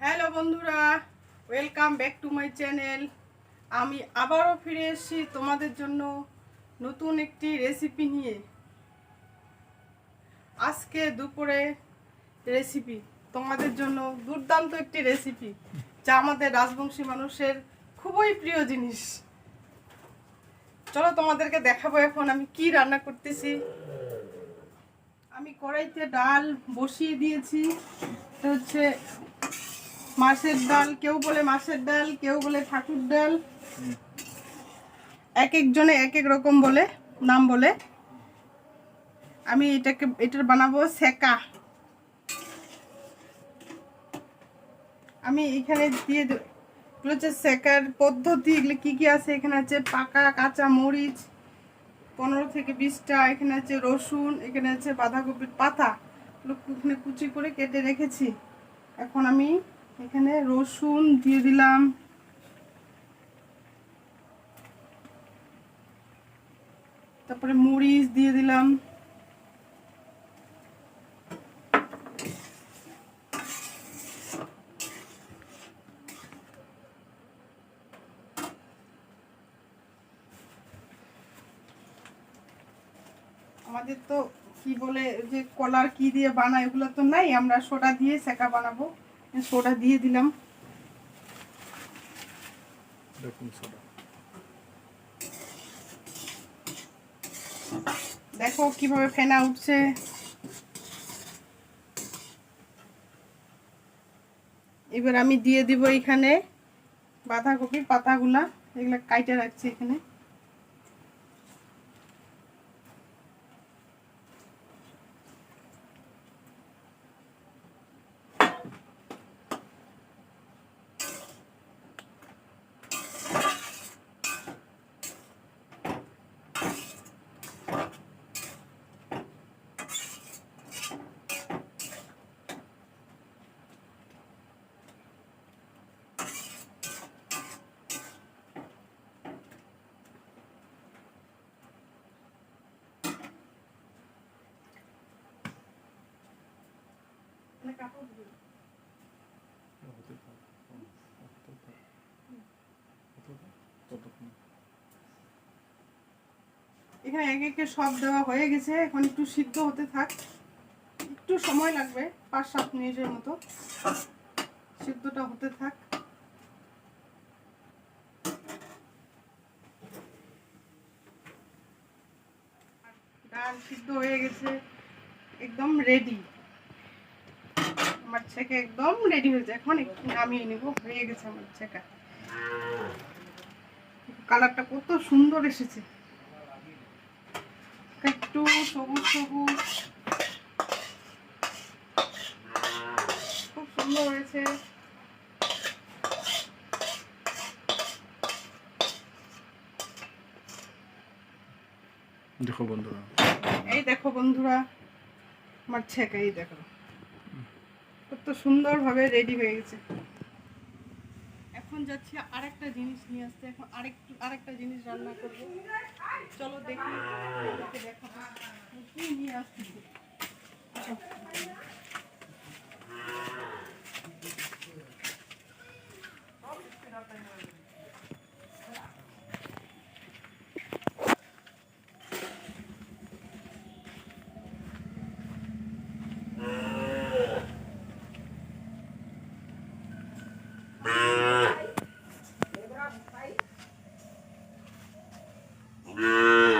Hello বন্ধুরা, welcome back to my channel. আমি আবারও ফিরে এসেছি তোমাদের জন্য নতুন একটি রেসিপি নিয়ে। আজকে দুপুরে রেসিপি তোমাদের জন্য দুর্দান্ত একটি রেসিপি, যা আমাদের রাজবংশী মানুষের খুবই প্রিয় জিনিস। চলো তোমাদেরকে দেখাবো এখন আমি কি রান্না করতেছি। আমি কড়াইতে ডাল বসিয়ে দিয়েছি। এটা হচ্ছে মাছের ডাল, কেউ বলে মাছের ডাল, কেউ বলে ঠাকুর ডাল, এক একজনে এক এক রকম বলে নাম বলে। আমি এটার বানাবো সেকা। আমি এখানে দিয়ে এগুলো হচ্ছে সেকার পদ্ধতি। এগুলো কী কী আছে এখানে আছে পাকা কাঁচা মরিচ 15 থেকে 20টা, এখানে আছে রসুন, এখানে আছে বাঁধাকপির পাতা, এখানে কুচি করে কেটে রেখেছি। এখন আমি এখানে রসুন দিয়ে দিলাম, তারপরে মরিচ দিয়ে দিলাম, আমাদের তো কি বলে যে কলার কি দিয়ে বানায় এগুলো তো নাই, আমরা সোডা দিয়ে সেকা বানাবো। সোডা দিয়ে দিলাম, দেখো কিভাবে ফেনা উঠছে। এবার আমি দিয়ে দিব এখানে বাঁধাকপির পাতাগুলা, এগুলা কাইটে রাখছি এখানে। এখানে এক একে সব দেওয়া হয়ে গেছে, এখন একটু সিদ্ধ হতে থাক, একটু সময় লাগবে 5-7 মিনিটের মতো, সিদ্ধটা হতে থাক। ডাল সিদ্ধ হয়ে গেছে, একদম রেডি। আমার ছেঁকা একদম রেডি হয়েছে, এখন একটু নামিয়ে নেব। হয়ে গেছে আমার ছেঁকা। কালারটা কত সুন্দর এসেছে, একটু সবুজ সবুজ, খুব সুন্দর হয়েছে। দেখো বন্ধুরা, এই দেখো বন্ধুরা আমার ছেঁকা, এই দেখো কত সুন্দরভাবে রেডি হয়ে গেছে। এখন যাচ্ছি আরেকটা জিনিস নিয়ে আসতে, এখন আরেকটা জিনিস রান্না করবো। চলো দেখি দেখাবো কি নিয়ে আসছি।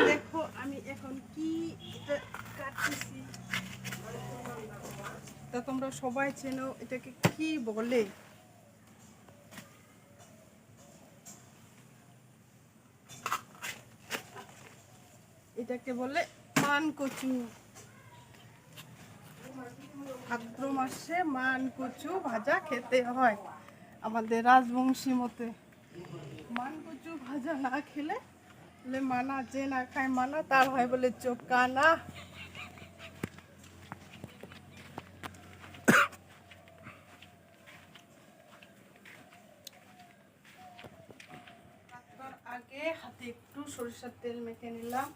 দেখো আমি এখন কি এটা কাটতেছি, তা তোমরা সবাই চেনো এটাকে কি বলে। এটাকে বলে মান কচু। ভাদ্র মাসে মান কচু ভাজা খেতে হয় আমাদের রাজবংশী মতে। মান কচু ভাজা না খেলে বলে মানা, যে না খায় মানা তার হয় বলে চোখ কানা। আগে হাতে একটু সরিষার তেল মেখে নিলাম,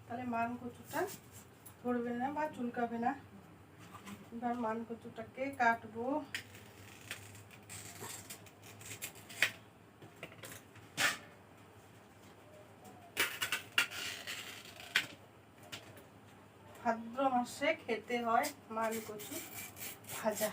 তাহলে মান কচুটা ধরবে না বা চুলকাবে না। এবার মান কচুটাকে কাটবো। ভাদ্র মাসে খেতে হয় মান কচু ভাজা।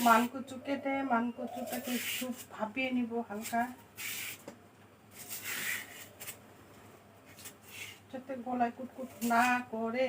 মানকচু কেটে মানকচুটাকে একটু ভাপিয়ে নিব হালকা, যাতে গলায় কুটকুট না করে।